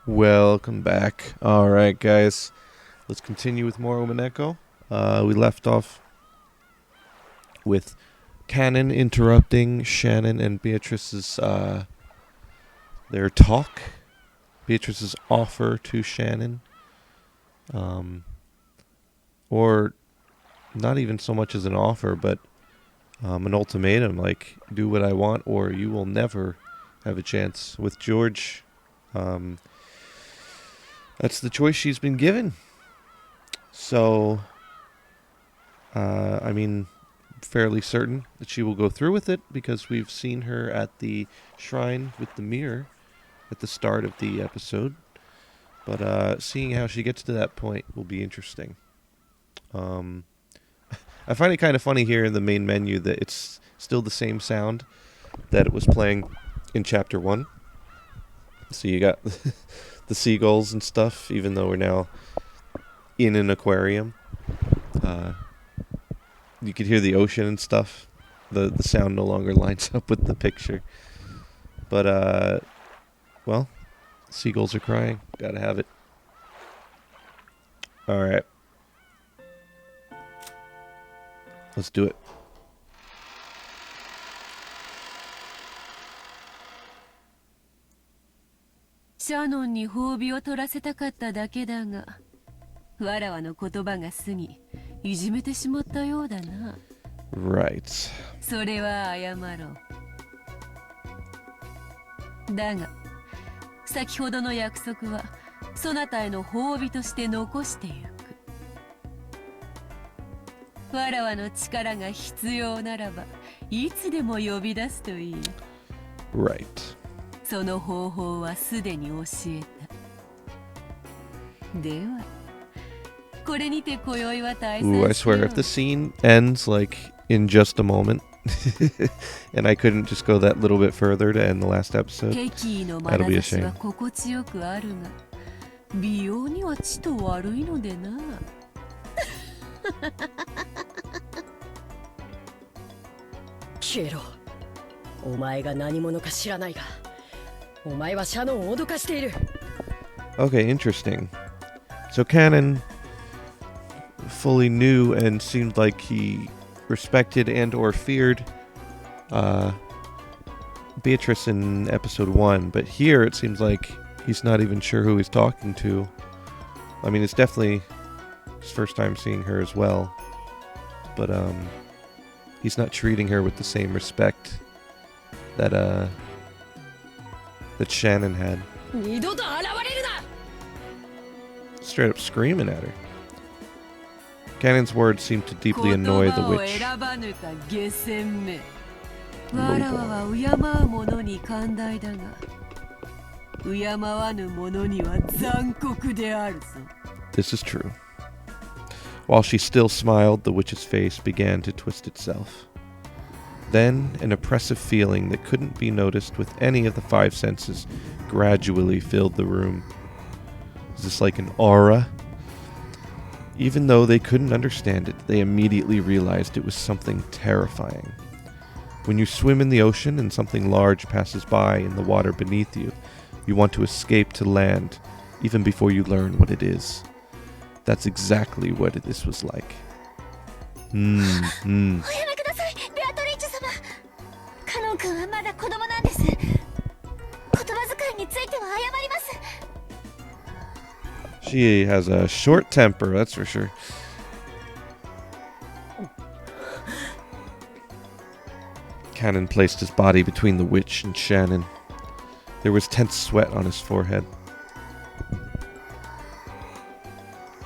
Welcome back. Alright, guys. Let's continue with more Umineko. We left off with Canon interrupting Shannon and Beatrice's, their talk. Beatrice's offer to Shannon. Or not even so much as an offer, but an ultimatum, like, do what I want or you will never have a chance. With George, that's the choice she's been given. So, fairly certain that she will go through with it because we've seen her at the shrine with the mirror at the start of the episode. But seeing how she gets to that point will be interesting. I find it kind of funny here in the main menu that it's still the same sound that it was playing in Chapter 1. So you got the seagulls and stuff, even though we're now in an aquarium. You could hear the ocean and stuff. The sound no longer lines up with the picture. But, well, seagulls are crying. Gotta have it. Alright. Let's do it. Shannon に褒美を取らせたかっただけだが、わらわの言葉が過ぎ、いじめてしまったようだな。Right. それは謝ろう。だが、先ほどの約束は、そなたへの褒美として残してゆく。わらわの力が必要ならば、いつでも呼び出すといい。Right. その方法はすでに教えた。では、これにて今宵は退散しよう。Ooh, I swear, if the scene ends, like, in just a moment, and I couldn't just go that little bit further to end the last episode, that'll be a shame. 心地よくあるが、美容にはちと悪いのでな。ケロ、お前が何者か知らないが、お前はシャノンを脅かしている。Okay, interesting. So Canon fully knew and seemed like he respected and or feared Beatrice in episode 1, but here it seems like he's not even sure who he's talking to. I mean, it's definitely his first time seeing her as well, but he's not treating her with the same respect that that Shannon had. 二度と現れるな。 Straight up screaming at her. Canon's words seemed to deeply annoy the witch. わらわは敬う者に寛大だが、敬わぬ者には残酷であるぞ。 This is true. While she still smiled, the witch's face began to twist itself. Then, an oppressive feeling that couldn't be noticed with any of the five senses gradually filled the room. Is this like an aura? Even though they couldn't understand it, they immediately realized it was something terrifying. When you swim in the ocean and something large passes by in the water beneath you, you want to escape to land, even before you learn what it is. That's exactly what this was like. おやめください、ベアトリーチェ様。カノン君はまだ子供なんです。言葉遣いについては謝ります。 She has a short temper, that's for sure. Cannon placed his body between the witch and Shannon. There was tense sweat on his forehead.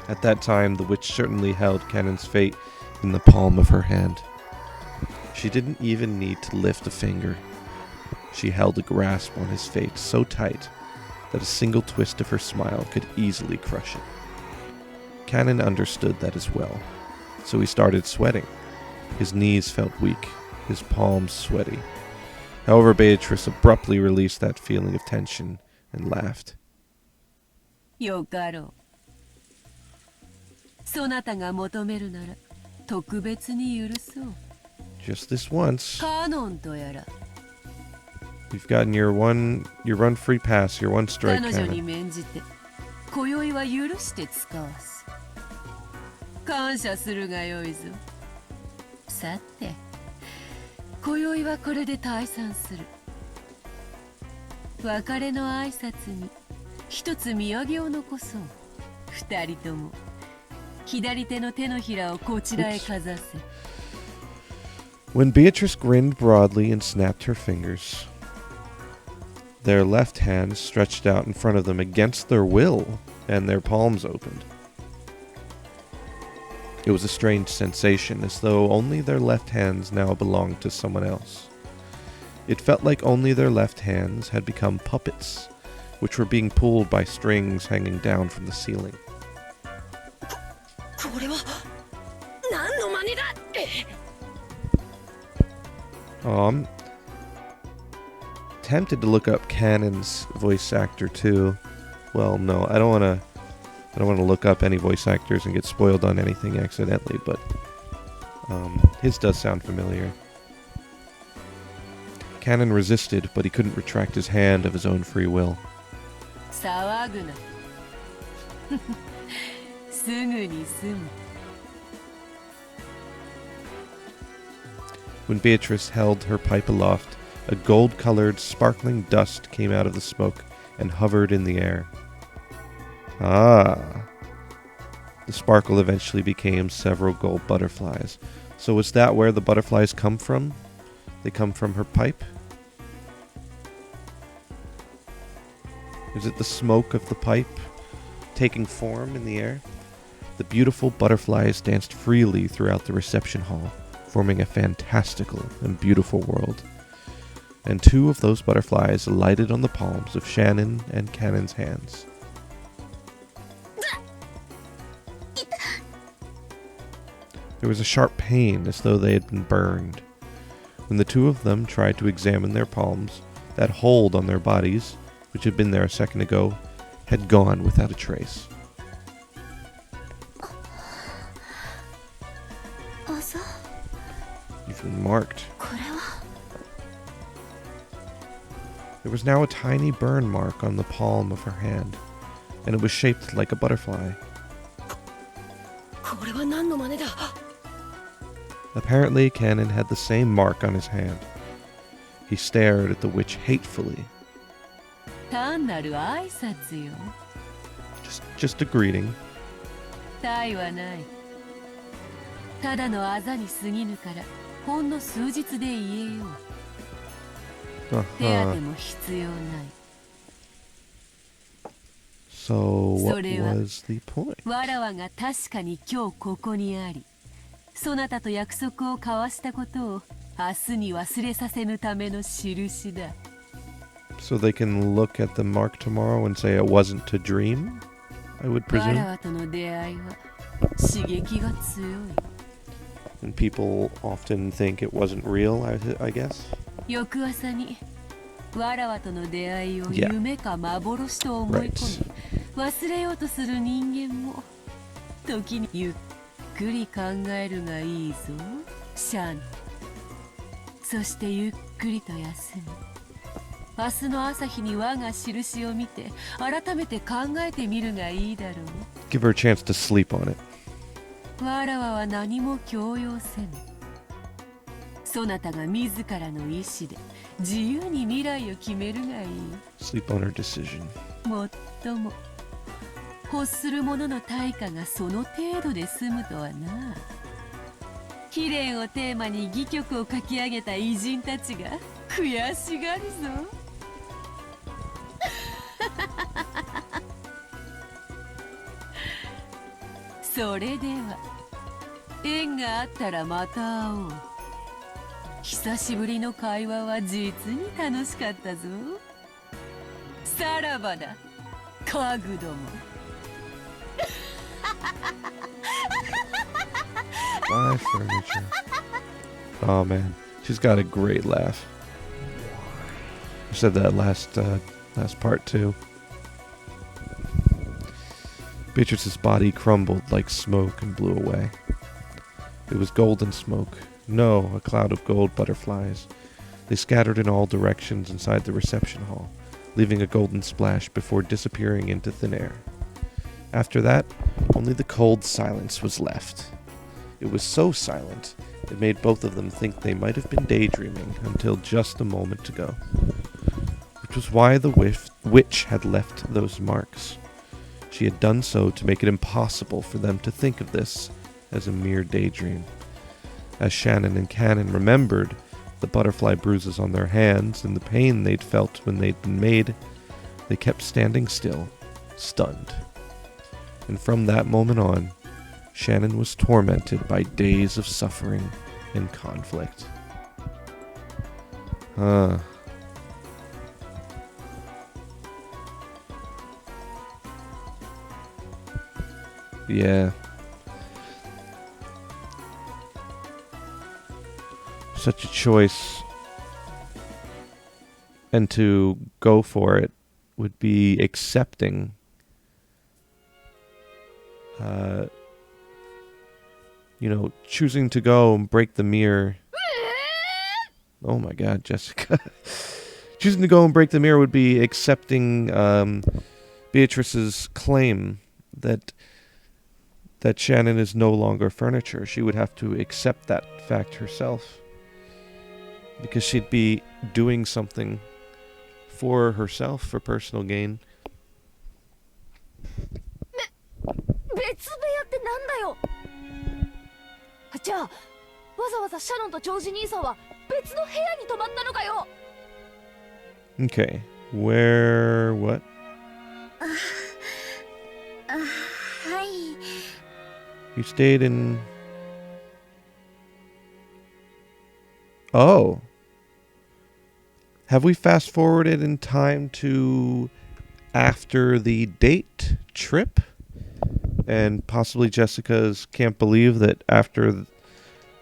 At that time, the witch certainly held Cannon's fate in the palm of her hand. She didn't even need to lift a finger. She held a grasp on his fate so tight that a single twist of her smile could easily crush it. Cannon understood that as well, so he started sweating. His knees felt weak, his palms sweaty. However, Beatrice abruptly released that feeling of tension and laughed. よかろう。そなたが求めるなら特別に許そう。 Just this once. カノンとやら You've gotten your run free pass, your one strike 彼女に cannon. 免じて今宵は許して使わす。感謝するがよいぞ。さて今宵はこれで退散する。別れの挨拶に一つ土産を残そう。二人とも左手の手のひらをこちらへかざせ。 When Beatrice grinned broadly and snapped her fingers, their left hands stretched out in front of them against their will, and their palms opened. It was a strange sensation, as though only their left hands now belonged to someone else. It felt like only their left hands had become puppets, which were being pulled by strings hanging down from the ceiling. これは何の真似だ。 I'm tempted to look up Cannon's voice actor too. Well, no, I don't want to look up any voice actors and get spoiled on anything accidentally, but his does sound familiar. Cannon resisted, but he couldn't retract his hand of his own free will. 騒ぐな。すぐに済む。 When Beatrice held her pipe aloft, a gold-colored, sparkling dust came out of the smoke and hovered in the air. Ah. The sparkle eventually became several gold butterflies. So is that where the butterflies come from? They come from her pipe? Is it the smoke of the pipe taking form in the air? The beautiful butterflies danced freely throughout the reception hall, forming a fantastical and beautiful world. And two of those butterflies alighted on the palms of Shannon and Cannon's hands. There was a sharp pain, as though they had been burned. When the two of them tried to examine their palms, that hold on their bodies, which had been there a second ago, had gone without a trace. あざ。 You've been marked. これは。 There was now a tiny burn mark on the palm of her hand, and it was shaped like a butterfly. これは何の真似だ。 Apparently, Cannon had the same mark on his hand. He stared at the witch hatefully. 単なる挨拶よ。 Just a greeting. 他はない。ただのあざに過ぎぬからほんの数日で言えよう。手当ても必要ない。 So what それは was the point? わらわが確かに今日ここにあり、そなたと約束を交わしたことを明日に忘れさせぬための印だ。 So they can look at the mark tomorrow and say it wasn't a dream? I would わら presume. わとの出会いは刺激が強い。 And people often think it wasn't real, I guess. 翌朝にわらわとの出会いを Yeah. 夢か幻と思い込み、忘れようとする人間も時にゆっくり考えるがいいぞ、シャン。そしてゆっくりと休み、明日の朝日に我が印を見て改めて考えてみるがいいだろう。 Give her a chance to sleep on it. わらわは何も強要せぬ。そなたが自らの意志で自由に未来を決めるがいい。 Sleep on her decision. もっとも欲する者の対価がその程度で済むとはな。貴殿をテーマに戯曲を書き上げた偉人たちが悔しがるぞ。それでは縁があったらまた会おう。久しぶりの会話は実に楽しかったぞ。さらばだ、家具ども。My furniture. Oh man, she's got a great laugh. I said that last part too. Beatrice's body crumbled like smoke and blew away. It was golden smoke. No, a cloud of gold butterflies. They scattered in all directions inside the reception hall, leaving a golden splash before disappearing into thin air. After that, only the cold silence was left. It was so silent, it made both of them think they might have been daydreaming until just a moment ago. Which was why the witch had left those marks. She had done so to make it impossible for them to think of this as a mere daydream. As Shannon and Cannon remembered the butterfly bruises on their hands and the pain they'd felt when they'd been made, they kept standing still, stunned. And from that moment on, Shannon was tormented by days of suffering and conflict. Yeah. Such a choice. And to go for it would be accepting choosing to go and break the mirror. Oh my God, Jessica. Choosing to go and break the mirror would be accepting Beatrice's claim that Shannon is no longer furniture. She would have to accept that fact herself. Because she'd be doing something for herself, for personal gain. 別部屋ってなんだよ。じゃあわざわざシャノンとジョージ兄さんは別の部屋に泊まったのかよ。 Okay, where, what? はい。 You stayed in... Oh. Have we fast forwarded in time to after the date trip? And possibly Jessica's can't believe that after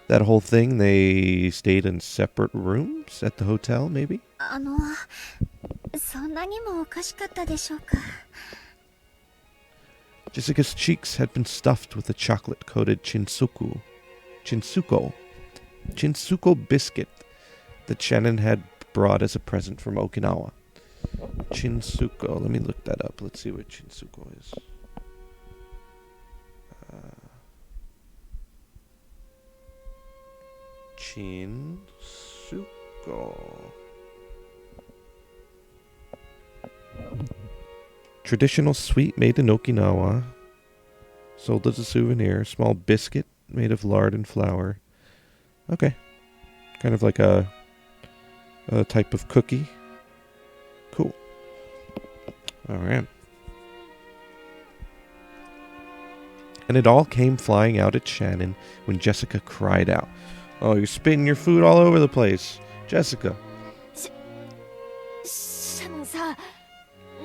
that whole thing they stayed in separate rooms at the hotel, maybe? そんなにもおかしかったでしょうか。 Jessica's cheeks had been stuffed with a chocolate-coated chinsuko biscuit that Shannon had brought as a present from Okinawa. Chinsuko, let me look that up. Let's see what chinsuko is. Chinsuko. Traditional sweet made in Okinawa. Sold as a souvenir. Small biscuit made of lard and flour. Okay. Kind of like a type of cookie. Cool. Alright. And it all came flying out at Shannon when Jessica cried out. Oh, you're spitting your food all over the place. Jessica. シャノンさ、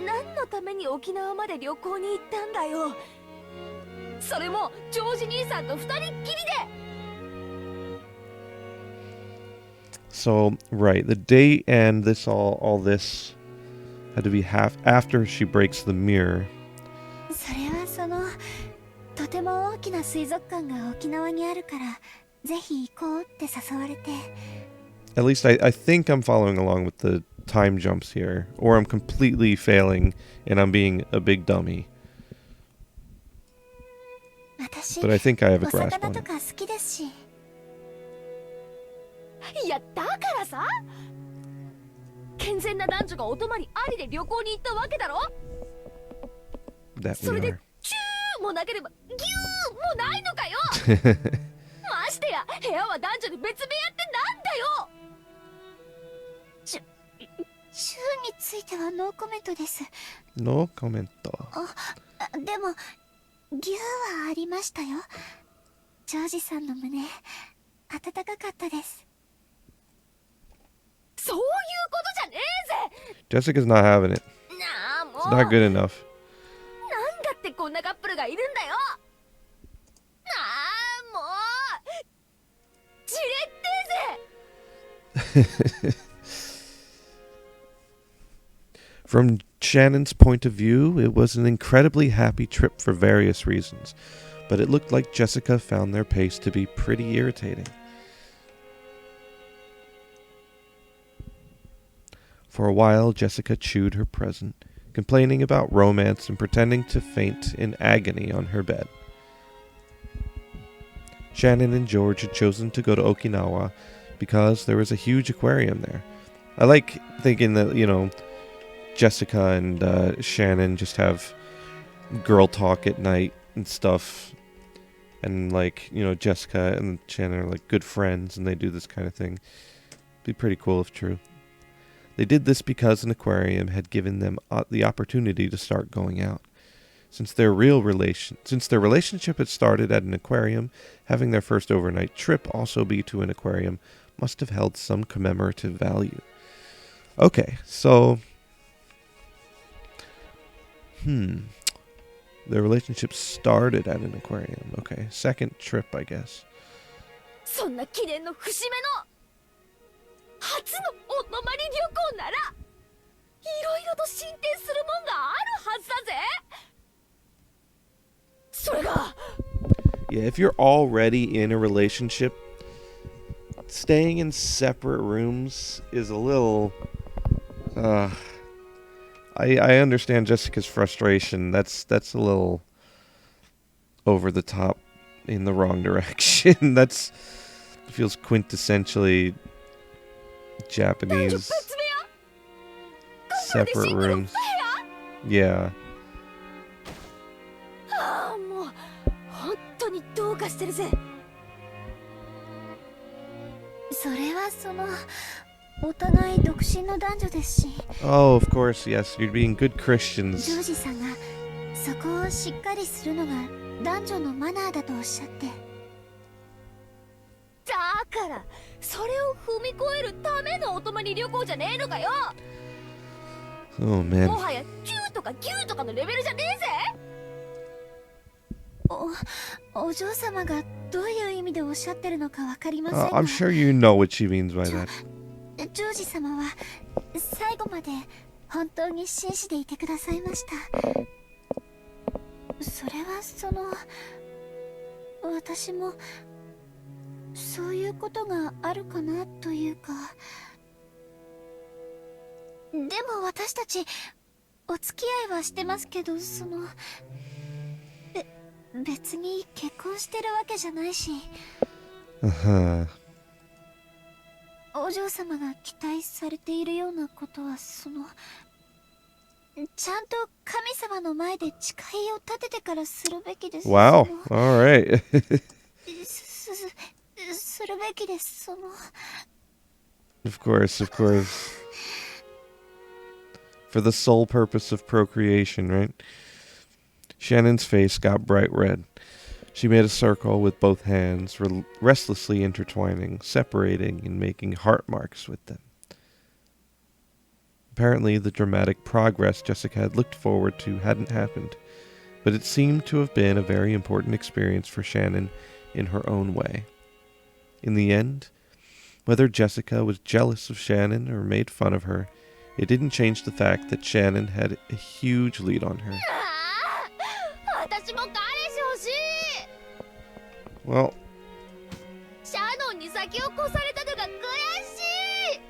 何のために沖縄まで旅行に行ったんだよ。それもジョージ兄さんと二人っきりで。 So, right, the date and all this had to be half after she breaks the mirror. それはとても大きな水族館が沖縄にあるからぜひ行こうって誘われて。 At least I think I'm following along with the time jumps here, or I'm completely failing and I'm being a big dummy. But I think I have a grasp on it. いやだからさ、健全な男女がお泊まりありで旅行に行ったわけだろ。 That それ we で are. チューもなければギューもないのかよ。ましてや部屋は男女で別部屋ってなんだよ。チューについてはノーコメントです。 No comment. でもギューはありましたよ。ジョージさんの胸温かかったです。 そういうことじゃねえぜ。 Jessica's not having it. なあもう。 It's not good enough. なんだってこんなカップルがいるんだよ。なあもう。じれってえぜ。 From Shannon's point of view, it was an incredibly happy trip for various reasons, but it looked like Jessica found their pace to be pretty irritating. For a while, Jessica chewed her present, complaining about romance and pretending to faint in agony on her bed. Shannon and George had chosen to go to Okinawa because there was a huge aquarium there. I like thinking that, Jessica and Shannon just have girl talk at night and stuff. And, Jessica and Shannon are, good friends, and they do this kind of thing. Be pretty cool if true. They did this because an aquarium had given them the opportunity to start going out. Since their relationship had started at an aquarium, having their first overnight trip also be to an aquarium must have held some commemorative value. Okay, so... Their relationship started at an aquarium. Okay, second trip, I guess. そんな記念の節目の初のお泊まり旅行ならいろいろと進展するもんがあるはずだぜ。それが Yeah, if you're already in a relationship, staying in separate rooms is a little... I understand Jessica's frustration. That's a little over the top in the wrong direction. That feels quintessentially Japanese. Separate rooms. Yeah. ああもう本当にどうかしてるぜ。それはお互い独身の男女ですし。 Oh, of course, yes. You're being good ジョ Christians. ージさんがそこをしっかりするのが男女のマナーだとおっしゃって。だからそれを踏み越えるためのお泊まり旅行じゃねえのかよ。 Oh, man. もはや9とか9とかのレベルじゃねえぜ。お嬢様がどういう意味でおっしゃってるのかわかりませんが。 I'm sure you know what she means by that. ジョージ様は最後まで本当に真摯でいてくださいました。それは私もそういうことがあるかなというか。でも私たちお付き合いはしてますけど、別に結婚してるわけじゃないし。Uh-huh. お嬢様が期待されているようなことはちゃんと神様の前で誓いを立ててからするべきです。 Wow. All right. するべきです。 Of course, of course. For the sole purpose of procreation, right? Shannon's face got bright red. She made a circle with both hands, restlessly intertwining, separating, and making heart marks with them. Apparently, the dramatic progress Jessica had looked forward to hadn't happened, but it seemed to have been a very important experience for Shannon in her own way. In the end, whether Jessica was jealous of Shannon or made fun of her, it didn't change the fact that Shannon had a huge lead on her. 私も彼氏欲しい。 Well, シャノンに先を越されたのが悔しい。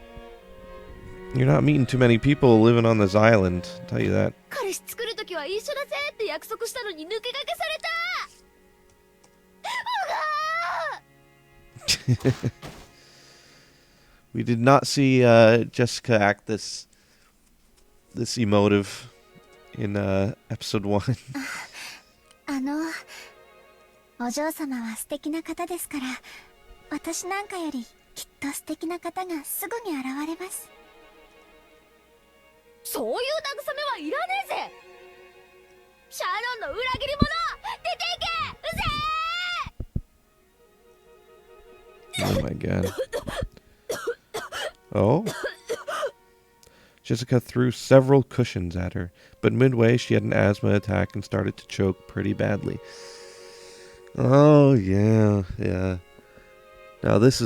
you're not meeting too many people living on this island, I'll tell you that. 彼氏作るときは一緒だぜって約束したのに抜け駆けされた。うがー We did not see Jessica act this emotive in episode 1. お嬢様は素敵な方ですから、私なんかよりきっと素敵な方がすぐに現れます。そういう慰めはいらねえぜ。シャノンの裏切り者出ていけ。うぜ Oh my god. Oh? Jessica threw several cushions at her, but midway she had an asthma attack and started to choke pretty badly. Oh, yeah. Now this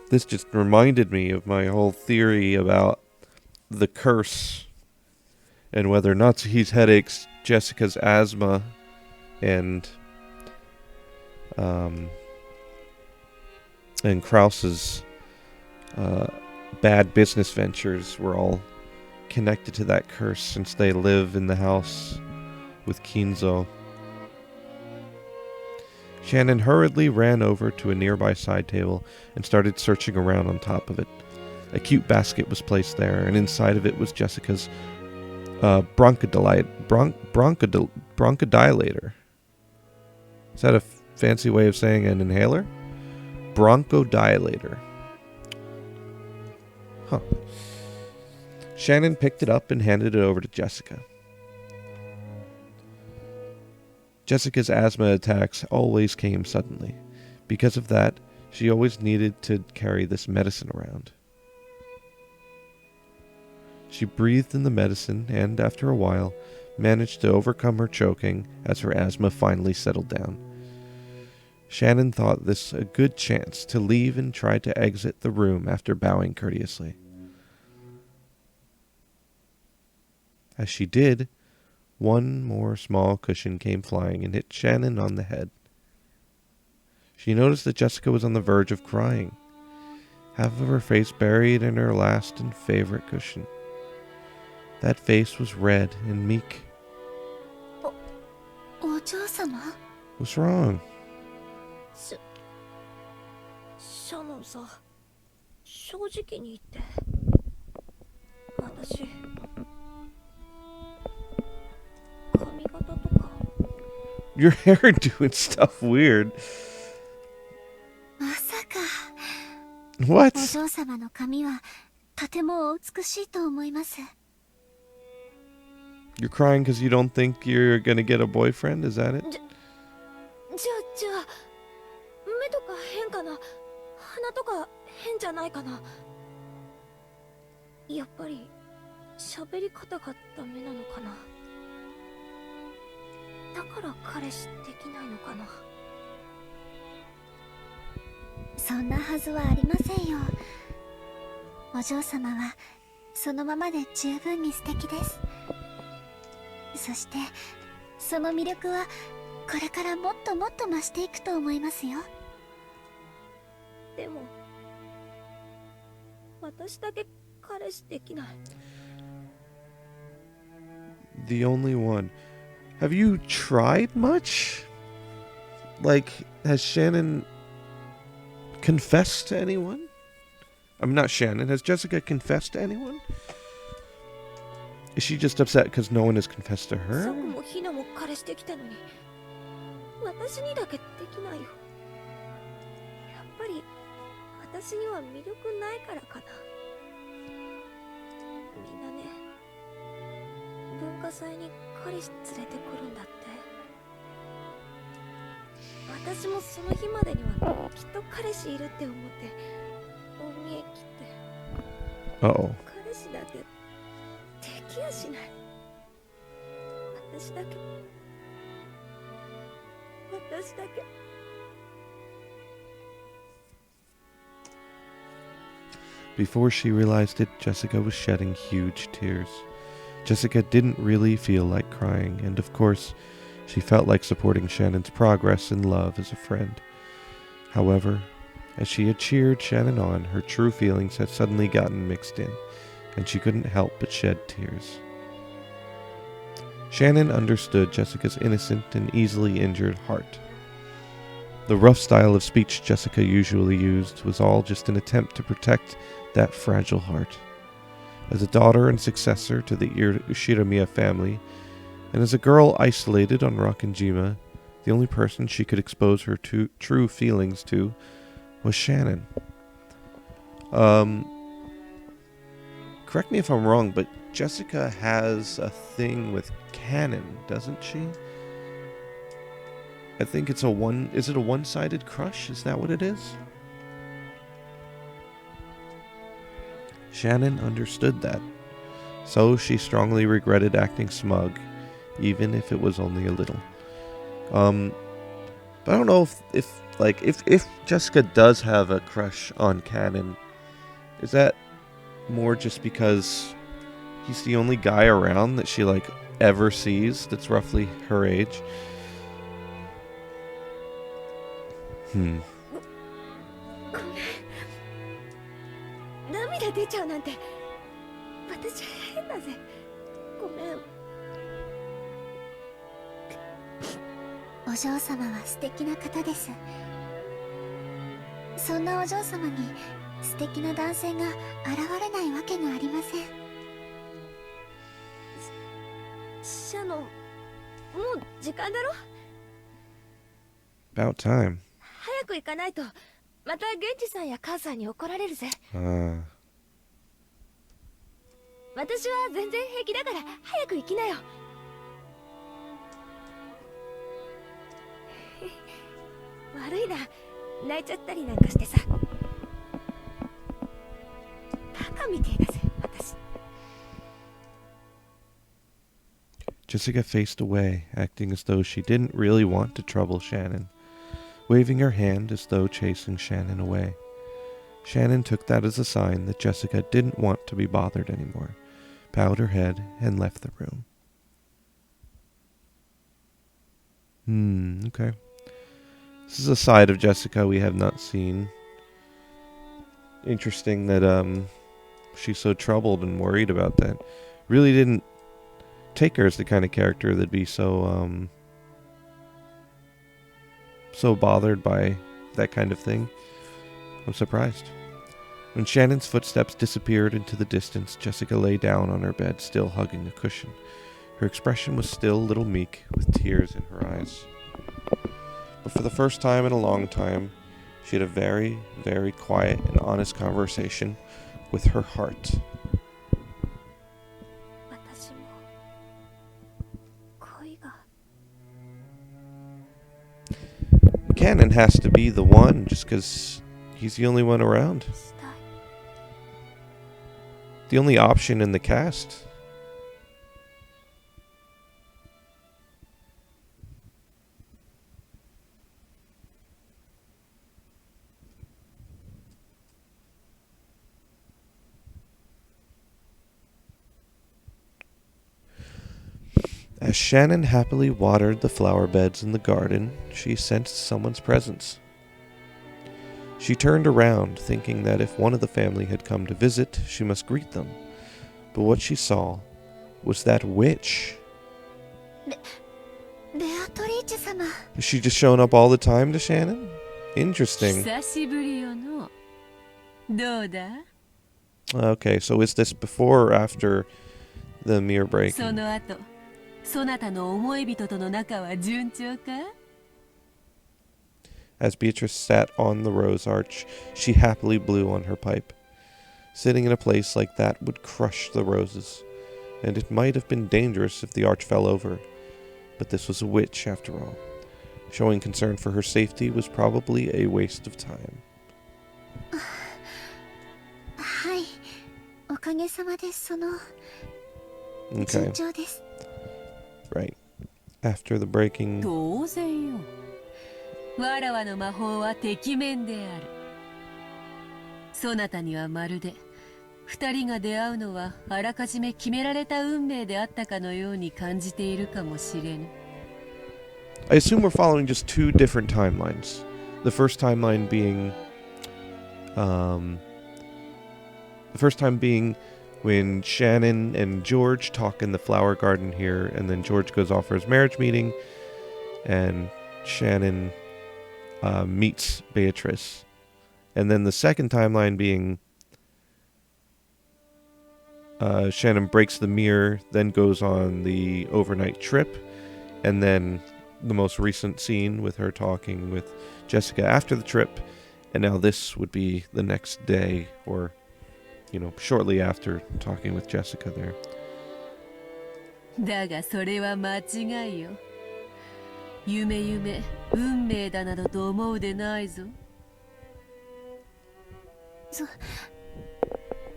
just reminded me of my whole theory about the curse and whether Natsuhi's headaches, Jessica's asthma, and bad business ventures were all connected to that curse since they live in the house with Kinzo. Shannon hurriedly ran over to a nearby side table and started searching around on top of it. A cute basket was placed there, and inside of it was Jessica's bronchodilator. Is that a fancy way of saying an inhaler? Bronchodilator. Huh. Shannon picked it up and handed it over to Jessica. Jessica's asthma attacks always came suddenly. Because of that, she always needed to carry this medicine around. She breathed in the medicine and, after a while, managed to overcome her choking as her asthma finally settled down. Shannon thought this a good chance to leave and tried to exit the room after bowing courteously. As she did, one more small cushion came flying and hit Shannon on the head. She noticed that Jessica was on the verge of crying, half of her face buried in her last and favorite cushion. That face was red and meek. お嬢様? What's wrong? シャノンさ、正直に言って、私髪型とか Your hairdo and stuff weird. まさか。 What? お嬢様の髪はとてもお美しいと思います。 You're crying because you don't think you're gonna get a boyfriend? Is that it? じゃあ目とか変かな、鼻とか変じゃないかな。やっぱり喋り方がダメなのかな。だから彼氏できないのかな。そんなはずはありませんよ。お嬢様はそのままで十分に素敵です。そしてその魅力はこれからもっともっと増していくと思いますよ。でも私だけ彼氏できない。 The only one. Have you tried much? Like, has Shannon confessed to anyone? I'm not Shannon. Has Jessica confessed to anyone? Is she just upset because no one has confessed to サ her? クもヒナも彼氏できたのに私にだけできないよ。やっぱり私には魅力ないからかな。みんなね、文化祭に彼氏連れてくるんだって。私もその日までにはきっと彼氏いるって思って大見え切って。 Uh-oh. 彼氏だってできやしない。私だけ Before she realized it, Jessica was shedding huge tears. Jessica didn't really feel like crying, and of course, she felt like supporting Shannon's progress and love as a friend. However, as she had cheered Shannon on, her true feelings had suddenly gotten mixed in, and she couldn't help but shed tears. Shannon understood Jessica's innocent and easily injured heart. The rough style of speech Jessica usually used was all just an attempt to protect that fragile heart. As a daughter and successor to the Ushiramiya family, and as a girl isolated on Rokkenjima, the only person she could expose her true feelings to was Shannon. Correct me if I'm wrong, but Jessica has a thing with Canon, doesn't she? I think it's is it a one-sided crush? Is that what it is? Shannon understood that, so she strongly regretted acting smug, even if it was only a little. But I don't know if Jessica does have a crush on Canon, is that more just because he's the only guy around that she ever sees that's roughly her age? 涙出ちゃうなんて私変だぜ。ごめん。お嬢様は素敵な方です。そんなお嬢様に素敵な男性が現れないわけがありません。シャノン、もう時間だろ。 About time. 早く行かないとまた源氏さんや母さんに怒られるぜ。私は全然平気だから早く行きなよ。悪いな、泣いちゃったりなんかしてさ。バカみてえだぜ私。Jessica faced away, acting as though she didn't really want to trouble Shannon, waving her hand as though chasing Shannon away. Shannon took that as a sign that Jessica didn't want to be bothered anymore, bowed her head, and left the room. Okay. This is a side of Jessica we have not seen. Interesting that she's so troubled and worried about that. Really didn't take her as the kind of character that'd be so bothered by that kind of thing. I'm surprised. When Shannon's footsteps disappeared into the distance, Jessica lay down on her bed, still hugging a cushion. Her expression was still a little meek, with tears in her eyes. But for the first time in a long time, she had a very, very quiet and honest conversation with her heart. Cannon has to be the one just because he's the only one around. The only option in the cast. As Shannon happily watered the flower beds in the garden, she sensed someone's presence. She turned around, thinking that if one of the family had come to visit, she must greet them. But what she saw was that witch. Beatrice 様。 Is she just showing up all the time to Shannon? Interesting. 久しぶりよの。どうだ？ Okay, so is this before or after the mirror break? その後、そなたの思い人との仲は順調か？ As Beatrice sat on the rose arch, she happily blew on her pipe. Sitting in a place like that would crush the roses, and it might have been dangerous if the arch fell over. But this was a witch, after all. Showing concern for her safety was probably a waste of time. はい、おかげさまでその Okay, 順調です。 right. After the breaking... 当然よ。わらわの魔法はてきめんである。そなたにはまるで二人が出会うのはあらかじめ決められた運命であったかのように感じているかもしれぬ。I assume we're following just two different timelines. The first timeline being... the first time being when Shannon and George talk in the flower garden here, and then George goes off for his marriage meeting, and Shannon meets Beatrice. And then the second timeline being Shannon breaks the mirror, then goes on the overnight trip, and then the most recent scene with her talking with Jessica after the trip, and now this would be the next day, or, you know, shortly after talking with Jessica there. だがそれは間違いよ。夢夢、運命だなどと思うでないぞ。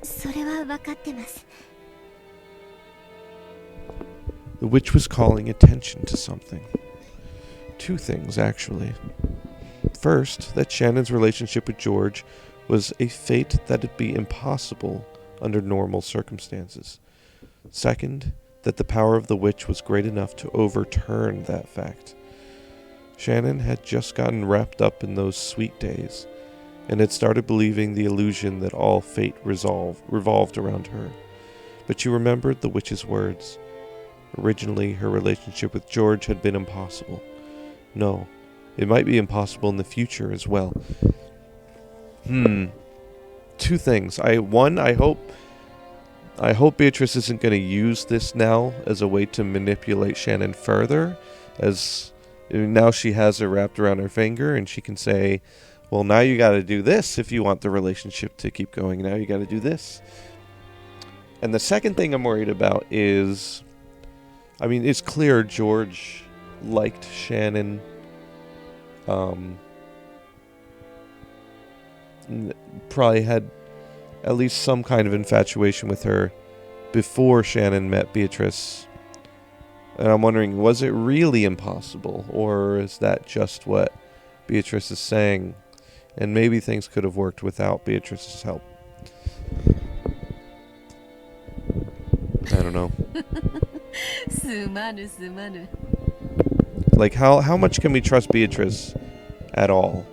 それは分かってます。 The witch was calling attention to something. Two things, actually. First, that Shannon's relationship with George was a fate that'd be impossible under normal circumstances. Second, that the power of the witch was great enough to overturn that fact. Shannon had just gotten wrapped up in those sweet days, and had started believing the illusion that all fate revolved around her. But she remembered the witch's words. Originally, her relationship with George had been impossible. No, it might be impossible in the future as well. Two things. I hope Beatrice isn't going to use this now as a way to manipulate Shannon further, as now she has it wrapped around her finger and she can say, well, now you got to do this if you want the relationship to keep going. Now you got to do this. And the second thing I'm worried about is, I mean, it's clear George liked Shannon. Probably had at least some kind of infatuation with her before Shannon met Beatrice. And I'm wondering, was it really impossible? Or is that just what Beatrice is saying? And maybe things could have worked without Beatrice's help. I don't know. Like, how much can we trust Beatrice at all?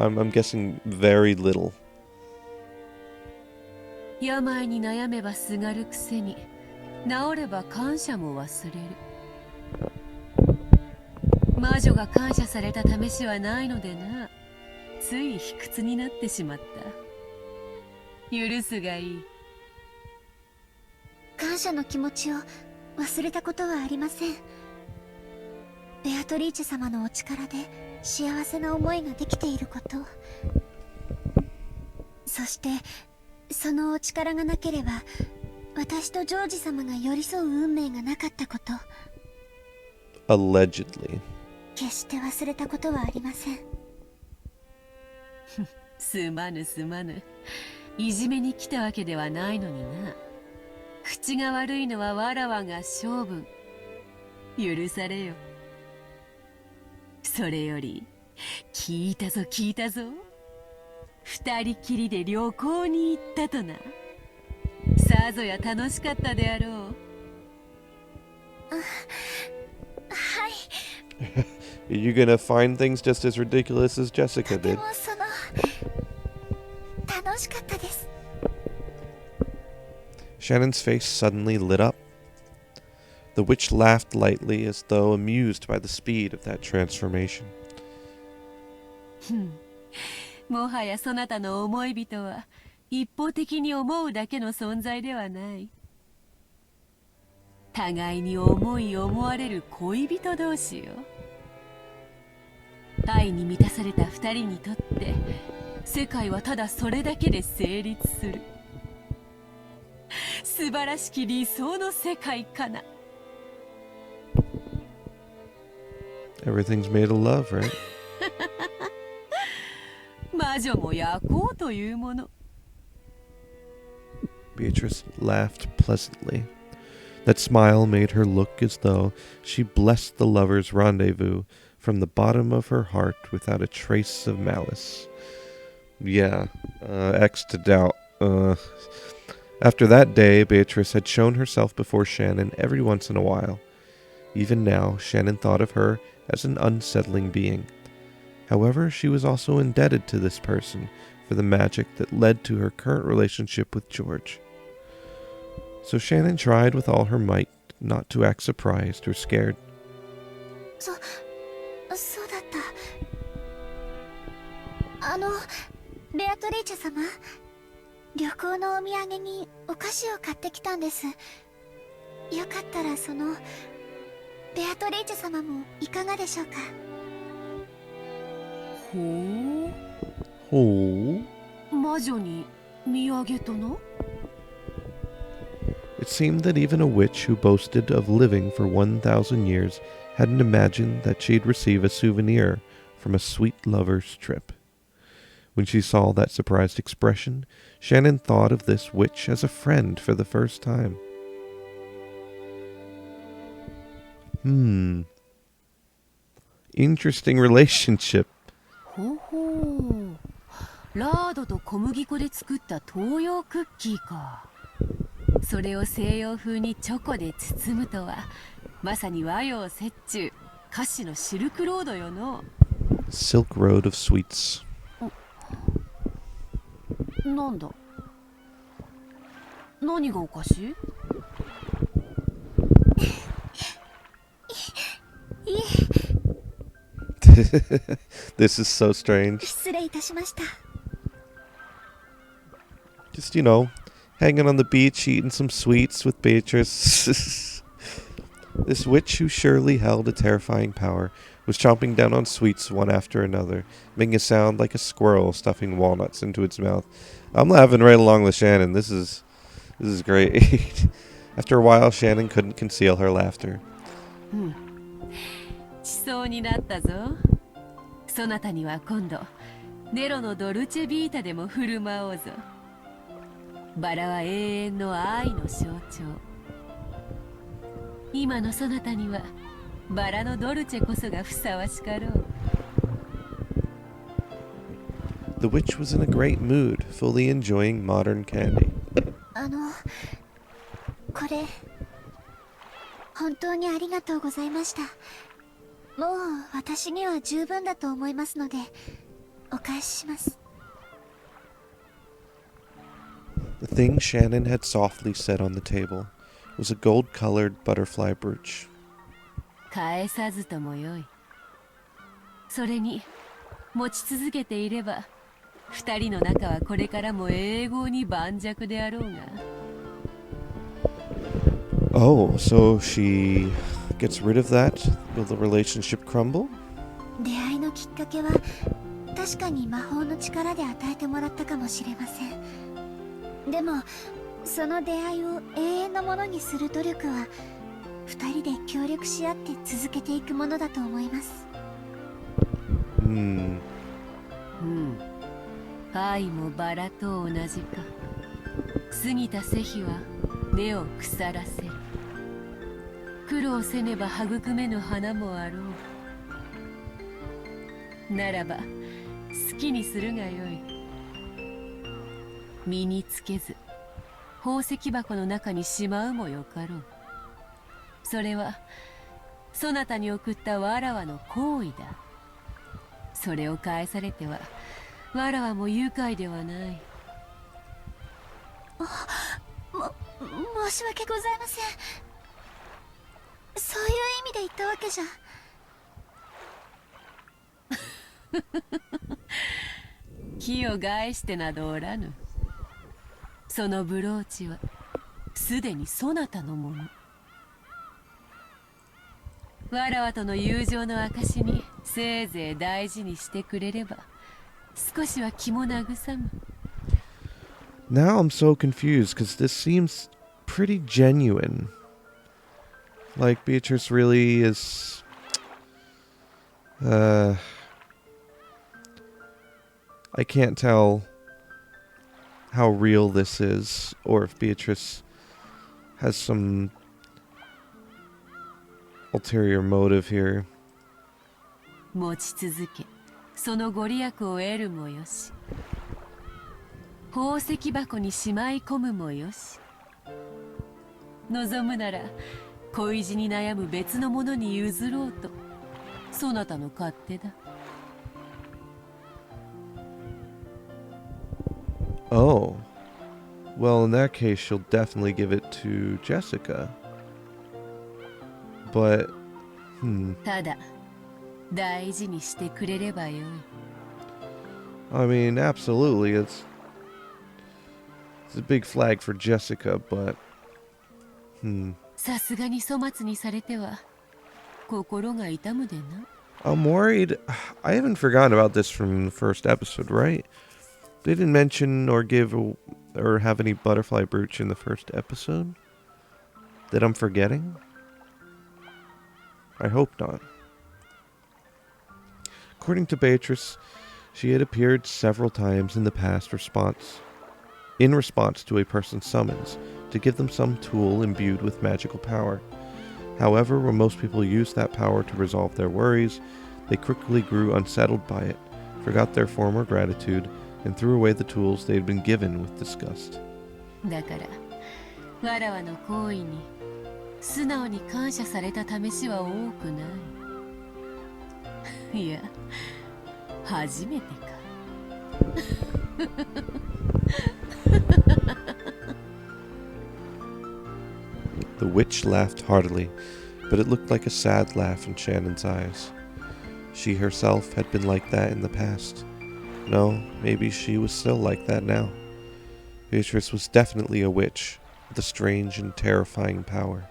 I'm guessing very little. 病に悩めばすがるくせに治れば感謝も忘れる。魔女が感謝された試しはないのでな。つい卑屈になってしまった。許すがいい。感謝の気持ちを忘れたことはありません。ベアトリーチェ様のお力で幸せな思いができていること、そしてそのお力がなければ私とジョージ様が寄り添う運命がなかったこと、 Allegedly. 決して忘れたことはありません。すまぬすまぬ。いじめに来たわけではないのにな。口が悪いのはわらわが性分。許されよ。それより聞いたぞ聞いたぞ。二人きりで旅行に行ったとな。さぞや楽しかったであろう。はい。You're gonna find things just as ridiculous as Jessica とて did. も楽しかったです。 Shannon's face suddenly lit up. The witch laughed lightly, as though amused by the speed of that transformation. もはやそなたの思い人は一方的に思うだけの存在ではない。互いに思われる恋人同士よ。愛に満たされた二人にとって世界はただそれだけで成立する。素晴らしき理想の世界かな。Everything's made of love, right? 魔女も焼こうというもの。Beatrice laughed pleasantly. That smile made her look as though she blessed the lovers' rendezvous from the bottom of her heart without a trace of malice. Yeah, X to doubt. After that day, Beatrice had shown herself before Shannon every once in a while. Even now, Shannon thought of her as an unsettling being. However, she was also indebted to this person for the magic that led to her current relationship with George. So Shannon tried with all her might not to act surprised or scared. そうだった。ベアトリーチェ様、旅行のお土産にお菓子を買ってきたんです。よかったらベアトリーチェ様もいかがでしょうか。Oh. 魔女に土産とな。It seemed that even a witch who boasted of living for 1,000 years hadn't imagined that she'd receive a souvenir from a sweet lover's trip. When she saw that surprised expression, Shannon thought of this witch as a friend for the first time. Interesting relationship. ほう。ラードと小麦粉で作った東洋クッキーか。それを西洋風にチョコで包むとは、まさに和洋折衷。菓子のシルクロードよの。 Silk Road of Sweets. なんだ、何がおかしい？This is so strange. 失礼いたしました。 Just, hanging on the beach, eating some sweets with Beatrice. This witch, who surely held a terrifying power, was chomping down on sweets one after another, making a sound like a squirrel stuffing walnuts into its mouth. I'm laughing right along with Shannon. This is great. After a while, Shannon couldn't conceal her laughter. しそうになったぞ。そなたには今度ネロのドルチェビータでも振る舞おうぞ。バラは永遠の愛の象徴。今のそなたにはバラのドルチェこそがふさわしかろう。 The witch was in a great mood, fully enjoying modern candy. これ本当にありがとうございました。もう私には十分だと思いますのでお返しします。 The thing Shannon had softly set on the table was a gold-colored butterfly brooch. 返さずともよい。それに持ち続けていれば二人の仲はこれからも永劫に盤石であろうが。 Oh, so she gets rid of that? Will the relationship crumble? 出会いのきっかけは確かに魔法の力で与えてもらったかもしれません。でもその出会いを永遠のものにする努力は二人で協力し合って続けていくものだと思います。愛もバラと同じか。過ぎた世日は根を腐らせる。苦労せねば育めぬ花もあろう。ならば好きにするがよい。身につけず宝石箱の中にしまうもよかろう。それはそなたに送ったわらわの行為だ。それを返されてはわらわも愉快ではない。申し訳ございません。そういう意味で言ったわけじゃ。気を害してなどおらぬ。そのブローチはすでにそなたのもの。わらわとの友情の証にせいぜい大事にしてくれれば少しは気も慰む。 Now I'm so confused because this seems pretty genuine. Like Beatrice really is I can't tell how real this is or if Beatrice has some ulterior motive here. 持ち続けそのご利益を得るもよし、宝石箱にしまい込むもよし、望むなら恋路に悩む別の者に譲ろうとそなたの勝手だ。 Oh. Well, in that case, she'll definitely give it to Jessica. But, ただ大事にしてくれればよい。 I mean, absolutely, it's a big flag for Jessica, but, さすがに粗末にされては心が痛むでな。 I'm worried. I haven't forgotten about this from the first episode, right? They didn't mention or give or have any butterfly brooch in the first episode that I'm forgetting. I hope not. According to Beatrice, she had appeared several times in the past in response to a person's summons to give them some tool imbued with magical power. However, when most people used that power to resolve their worries, they quickly grew unsettled by it, forgot their former gratitude, and threw away the tools they had been given with disgust. だからわらわの行為に素直に感謝された試しは多くない。いや、初めてか。The witch laughed heartily, but it looked like a sad laugh in Shannon's eyes. She herself had been like that in the past. No, maybe she was still like that now. Beatrice was definitely a witch, with a strange and terrifying power.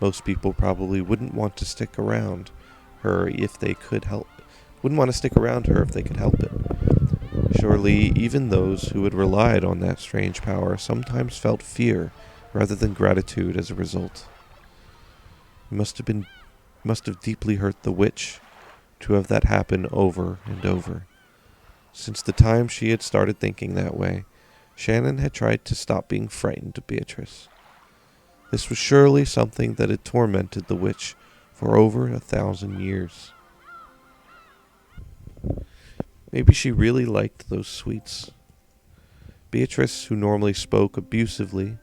Most people probably wouldn't want to stick around her if they could help it. Surely even those who had relied on that strange power sometimes felt fear rather than gratitude as a result. It must have deeply hurt the witch to have that happen over and over. Since the time she had started thinking that way, Shannon had tried to stop being frightened of Beatrice. This was surely something that had tormented the witch for over 1,000 years. Maybe she really liked those sweets. Beatrice, who normally spoke abusively,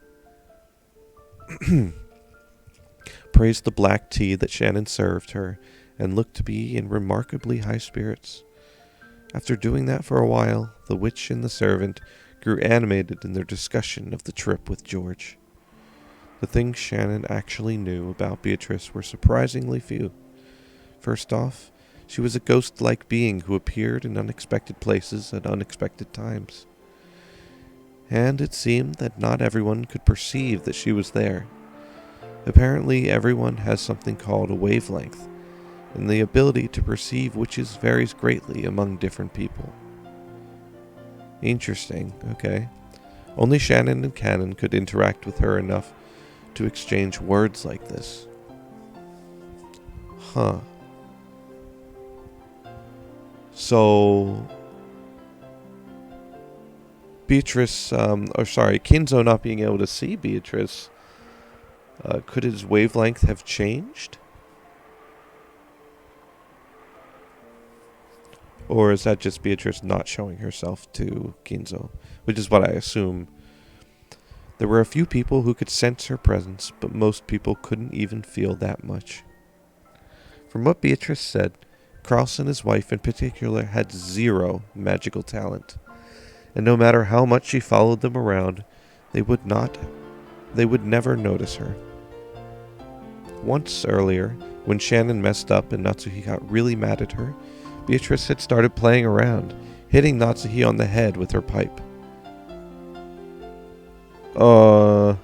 praised the black tea that Shannon served her and looked to be in remarkably high spirits. After doing that for a while, the witch and the servant grew animated in their discussion of the trip with George. The things Shannon actually knew about Beatrice were surprisingly few. First off, she was a ghost-like being who appeared in unexpected places at unexpected times. And it seemed that not everyone could perceive that she was there. Apparently, everyone has something called a wavelength, and the ability to perceive witches varies greatly among different people. Interesting, okay. Only Shannon and Cannon could interact with her enough to exchange words like this. Huh. So, Kinzo not being able to see Beatrice, could his wavelength have changed? Or is that just Beatrice not showing herself to Kinzo? Which is what I assume. There were a few people who could sense her presence, but most people couldn't even feel that much. From what Beatrice said, Kraus and his wife in particular had zero magical talent, and no matter how much she followed them around, they would never notice her. Once earlier, when Shannon messed up and Natsuhi got really mad at her, Beatrice had started playing around, hitting Natsuhi on the head with her pipe. Oh.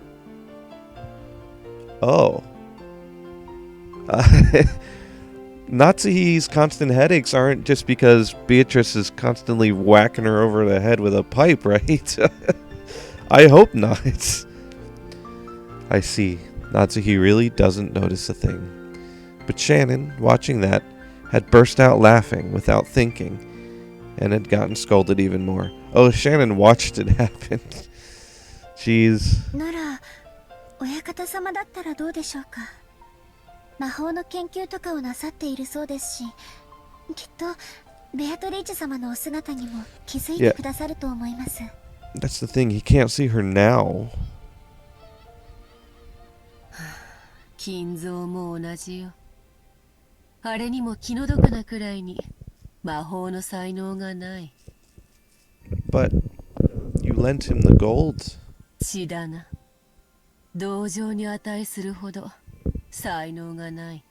Natsuhi's constant headaches aren't just because Beatrice is constantly whacking her over the head with a pipe, right? I hope not. I see. Natsuhi really doesn't notice a thing. But Shannon, watching that, had burst out laughing without thinking, and had gotten scolded even more. Oh, Shannon watched it happen. Jeez. なら、親方様だったらどうでしょうか。魔法の研究とかをなさっているそうですし、きっとベアトリーチェ様のお姿にも気づいてくださると思います。That's the thing, he can't see her now. 金蔵も同じよ。あれにも気の毒なくらいに魔法の才能がない。But you lent him the gold. 血だな。同情に値するほど才能がない。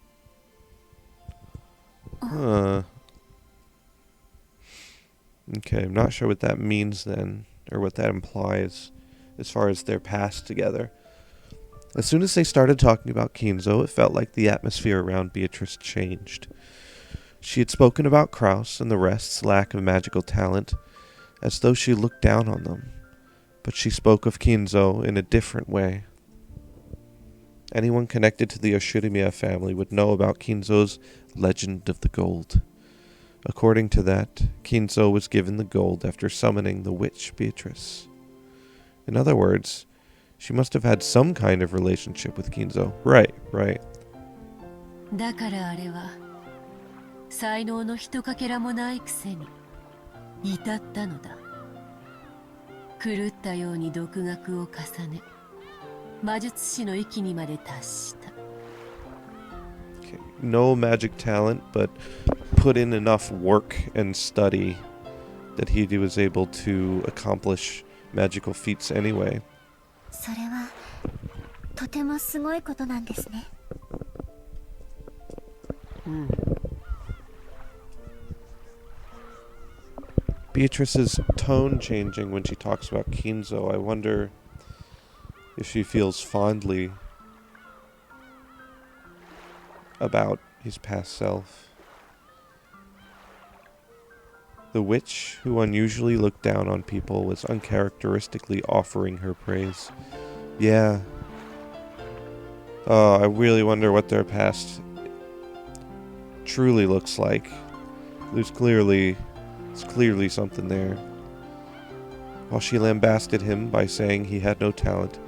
Huh. Okay, I'm not sure what that means then, or what that implies as far as their past together. As soon as they started talking about Kinzo, it felt like the atmosphere around Beatrice changed. She had spoken about Kraus and the rest's lack of magical talent, as though she looked down on them. But she spoke of Kinzo in a different way. Anyone connected to the Yoshirimiya family would know about Kinzo's legend of the gold. According to that, Kinzo was given the gold after summoning the witch Beatrice. In other words, she must have had some kind of relationship with Kinzo. Right. だからあれは才能のひとかけらもないくせに至ったのだ。狂ったように独学を重ね、魔術師の域にまで達した。Okay. No magic talent, but put in enough work and study that he was able to accomplish magical feats anyway. それはとてもすごいことなんですね。Beatrice's tone changing when she talks about Kinzo. I wonder if she feels fondly about his past self. The witch, who unusually looked down on people, was uncharacteristically offering her praise. Yeah. Oh, I really wonder what their past truly looks like. There's clearly something there. While she lambasted him by saying he had no talent,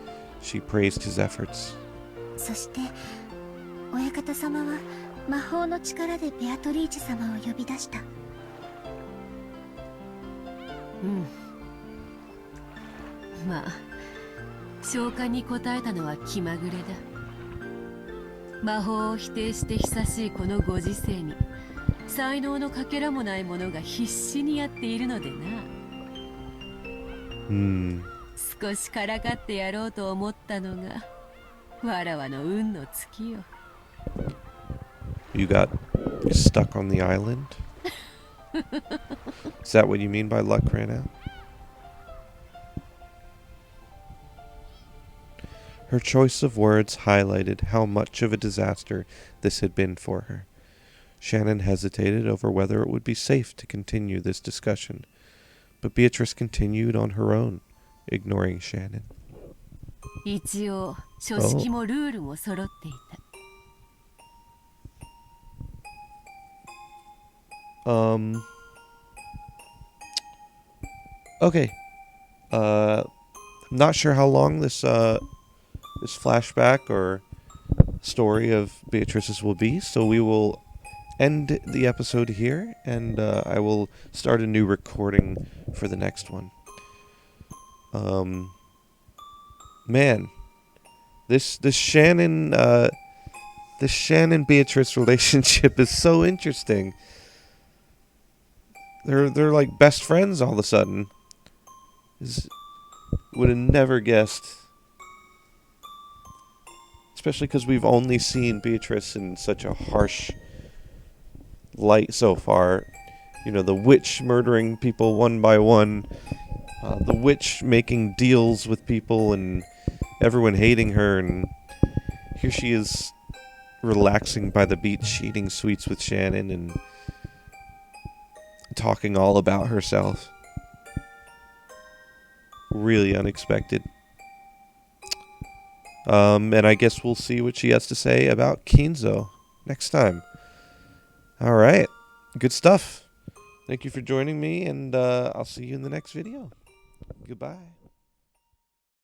she praised his efforts. そして親方様は魔法の力でベアトリーチェ様を呼び出した。まあ召喚に応えたのは気まぐれだ。魔法を否定して久しいこのご時世に才能のかけらもない者が必死にやっているのでな。少しからかってやろうと思ったのがわらわの運の尽きよ。You got stuck on the island? Is that what you mean by luck ran out? Her choice of words highlighted how much of a disaster this had been for her. Shannon hesitated over whether it would be safe to continue this discussion, but Beatrice continued on her own, ignoring Shannon. 一応書式もルールも揃っていた。Okay. I'm not sure how long this flashback or story of Beatrice's will be, so we will end the episode here, and I will start a new recording for the next one. Man, this Shannon Beatrice relationship is so interesting. They're like best friends all of a sudden. Would have never guessed. Especially because we've only seen Beatrice in such a harsh light so far. You know, the witch murdering people one by one. The witch making deals with people and everyone hating her. And here she is relaxing by the beach, eating sweets with Shannon and talking all about herself. Really unexpected. And I guess we'll see what she has to say about Kinzo next time. Alright. Good stuff. Thank you for joining me, and I'll see you in the next video. Goodbye.